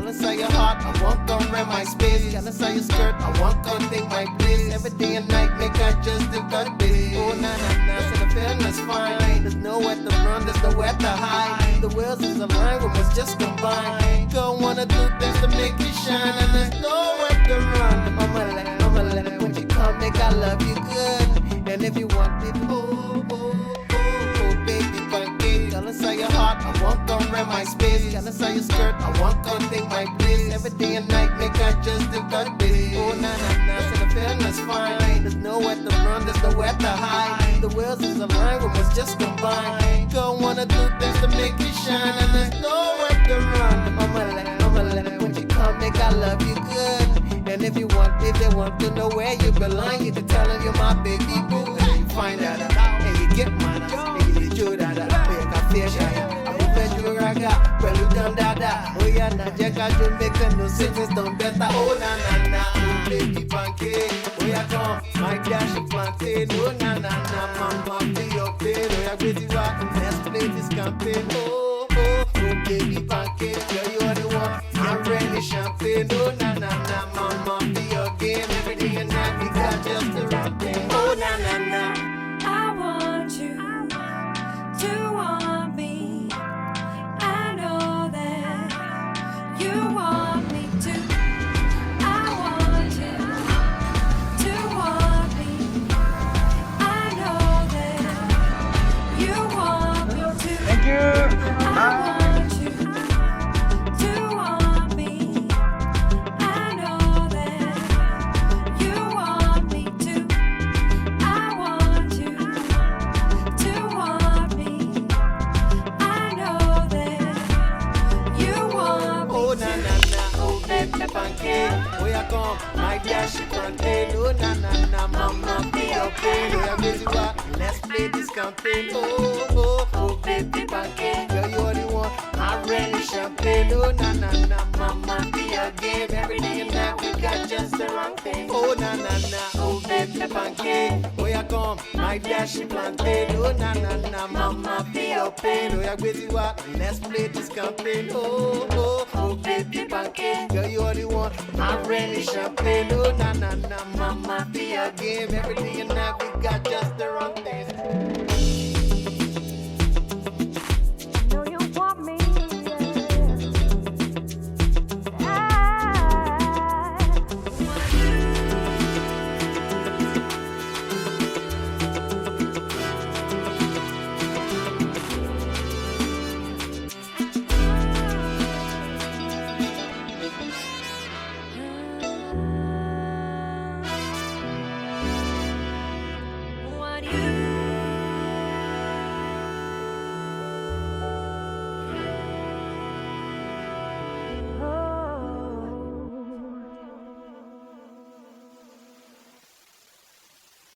Girl, inside your heart, I want gon' rent my space. Girl, inside your skirt, I want gon' take my place. Every day and night, make I just do that day. Oh, na na na, so the feeling is fine. There's nowhere to run, there's nowhere to hide. The wheels is aligned, we must just combine. Don't wanna do things to make you shine, and there's nowhere to run. I'ma let when you come, make I love you good. And if you want it, baby, pancake. Girl, inside your heart, I want gon' rent my space. Girl, inside your skirt, I want gon' take my place. Every day and night, make I just do that day. Oh, na na na, so the feeling is fine. There's nowhere to run, there's nowhere to hide. The wheels is aligned, we must just combine. Don't wanna do things to make you shine, and there's nowhere to run. I'ma let when you come, make I love you good. And if they want to know where you belong, you can tell them you're my baby boo. And you find that out, and you get mine. And you do that, make I feel shy. I'm a fed raga, well you done that. Oh yeah, now Jacka Jamaica, no sickness, don't better. Oh na na na, oh baby pancake. Oh yeah, come, my dash plantain. Oh na na na, mama, be your pain. Oh yeah, busy rock, let's play this campaign. Oh baby pancake, girl you are the one. I'm ready champagne. Oh na na na, mama, be your game. Every day and night, we got just the right thing. Oh na na na. I want you to want me. I know that you want me to. I want you to want me. I know that you want me to. Thank you. I want you to want me. I know that you want me to. I want you to want me. I know that you want me Oh na na na, oh baby pancake. Oh yeah, come, my dash plantain. Oh na na na, mama, be your pain. Oh yeah, busy rock, let's play this campaign. Oh baby pancake, girl you are the one. I'm ready champagne. Oh na na na, mama, be your game. Every day and night we got just the wrong thing. Oh na na na, oh baby pancake. Oh yeah, come, my dash plantain. Oh na na na, mama, be your pain. Oh yeah, busy rock, let's play this campaign. Oh baby pancake, girl you are the one. I'm ready champagne. Oh na na na, mama, be your game. Every day and night we got just the wrong things.